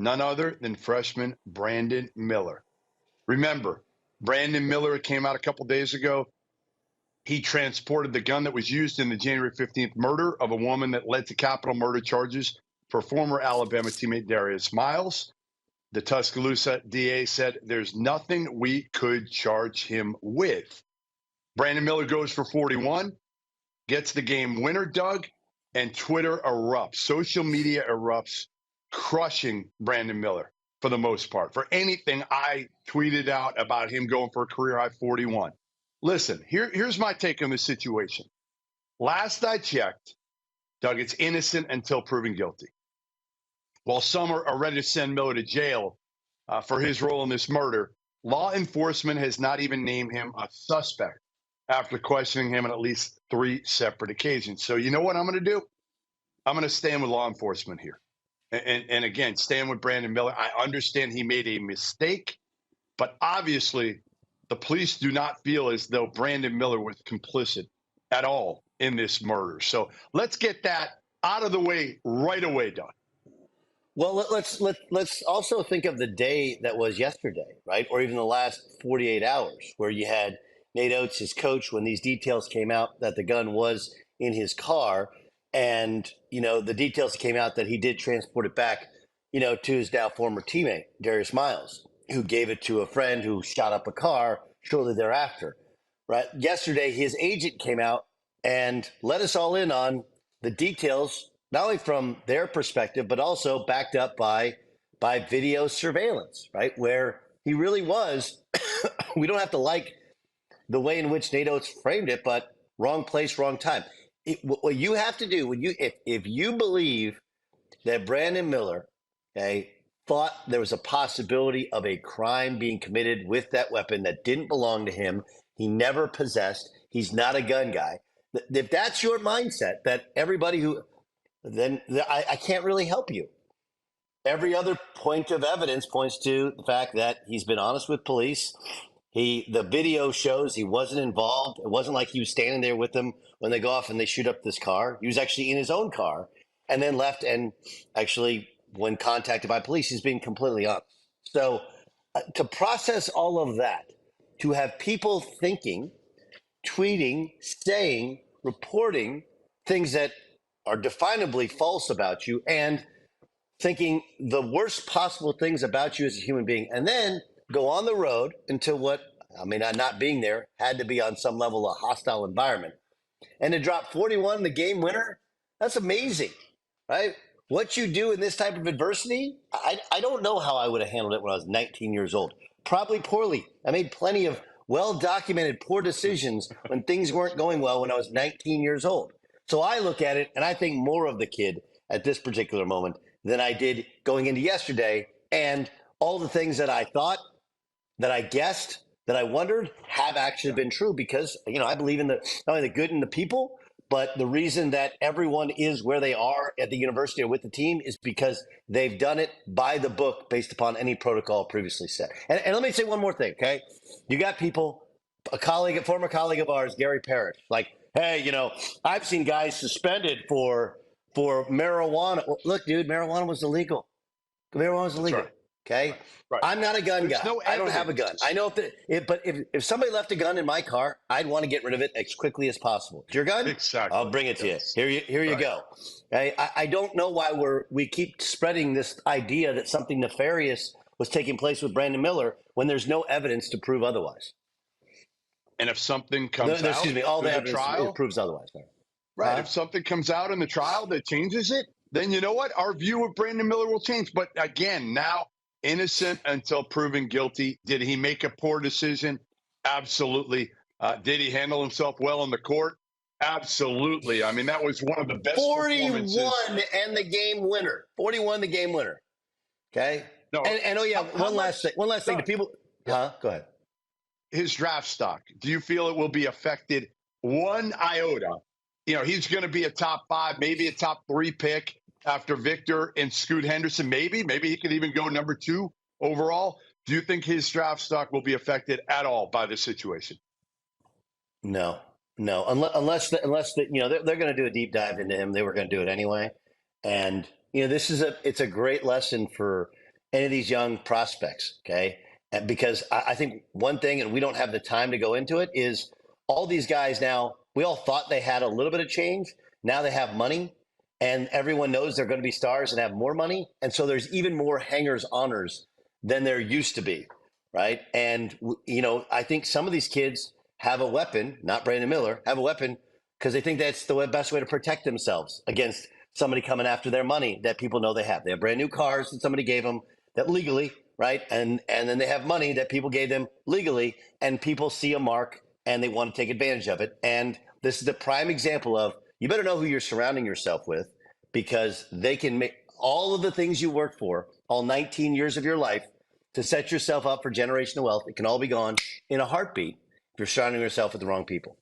None other than freshman Brandon Miller. Remember, Brandon Miller came out a couple days ago. He transported the gun that was used in the January 15th murder of a woman that led to capital murder charges for former Alabama teammate Darius Miles. The Tuscaloosa DA said there's nothing we could charge him with. Brandon Miller goes for 41, gets the game winner, Doug, and Twitter erupts. Social media erupts, crushing Brandon Miller for the most part. For anything I tweeted out about him going for a career high 41. Listen, here's my take on this situation. Last I checked, Doug, it's innocent until proven guilty. While some are ready to send Miller to jail for his role in this murder, law enforcement has not even named him a suspect after questioning him on at least 3 separate occasions. So you know what I'm going to do? I'm going to stand with law enforcement here. And again, stand with Brandon Miller. I understand he made a mistake, but obviously the police do not feel as though Brandon Miller was complicit at all in this murder. So let's get that out of the way right away, Doug. Well, let's also think of the day that was yesterday, right? Or even the last 48 hours, where you had Nate Oates, his coach, when these details came out that the gun was in his car, and the details came out that he did transport it back, to his now former teammate Darius Miles, who gave it to a friend who shot up a car shortly thereafter. Right? Yesterday, his agent came out and let us all in on the details, not only from their perspective, but also backed up by video surveillance, right? Where he really was. We don't have to like the way in which Nate Oates framed it, but wrong place, wrong time. What you have to do if you believe that Brandon Miller, thought there was a possibility of a crime being committed with that weapon that didn't belong to him, he never possessed, he's not a gun guy. If that's your mindset, that everybody who, then I can't really help you. Every other point of evidence points to the fact that he's been honest with police. The video shows he wasn't involved. It wasn't like he was standing there with them when they go off and they shoot up this car. He was actually in his own car and then left. And actually, when contacted by police, he's being completely honest. So to process all of that, to have people thinking, tweeting, saying, reporting things that are definably false about you and thinking the worst possible things about you as a human being, and then go on the road into what, not being there, had to be on some level a hostile environment. And to drop 41, the game winner, that's amazing, right? What you do in this type of adversity, I don't know how I would have handled it when I was 19 years old. Probably poorly. I made plenty of well-documented poor decisions when things weren't going well when I was 19 years old. So I look at it and I think more of the kid at this particular moment than I did going into yesterday. And all the things that I thought, that I guessed, that I wondered have actually been true because, I believe in not only the good in the people, but the reason that everyone is where they are at the university or with the team is because they've done it by the book based upon any protocol previously set. And let me say one more thing, okay? You got people, a former colleague of ours, Gary Parrish, like, hey, I've seen guys suspended for marijuana. Well, look, dude, marijuana was illegal. Marijuana was illegal. Right. Okay. Right. I'm not a gun guy. No, I don't have a gun. I know but if somebody left a gun in my car, I'd want to get rid of it as quickly as possible. It's your gun? Exactly. I'll bring it to you. Here you go. Okay? I don't know why we keep spreading this idea that something nefarious was taking place with Brandon Miller when there's no evidence to prove otherwise. And if something comes out, all the evidence trial, proves otherwise. Right. If something comes out in the trial that changes it, then you know what? Our view of Brandon Miller will change. But again, now innocent until proven guilty. Did he make a poor decision? Absolutely. Did he handle himself well in the court? Absolutely. That was one of the best 41 and the game winner. 41 the game winner. Okay. No. And one last thing to people. Go ahead. His draft stock. Do you feel it will be affected one iota? He's going to be a top 5, maybe a top 3 pick after Victor and Scoot Henderson. Maybe he could even go number 2 overall. Do you think his draft stock will be affected at all by this situation? No. Unless they're going to do a deep dive into him. They were going to do it anyway. And it's a great lesson for any of these young prospects. Okay. And because I think one thing, and we don't have the time to go into it, is all these guys now, we all thought they had a little bit of change. Now they have money, and everyone knows they're going to be stars and have more money. And so there's even more hangers oners than there used to be. Right. And, I think some of these kids have a weapon, not Brandon Miller, have a weapon because they think that's the best way to protect themselves against somebody coming after their money that people know they have. They have brand new cars that somebody gave them that legally, right? And then they have money that people gave them legally, and people see a mark and they want to take advantage of it. And this is the prime example of you better know who you're surrounding yourself with, because they can make all of the things you worked for all 19 years of your life to set yourself up for generational wealth. It can all be gone in a heartbeat if you're surrounding yourself with the wrong people.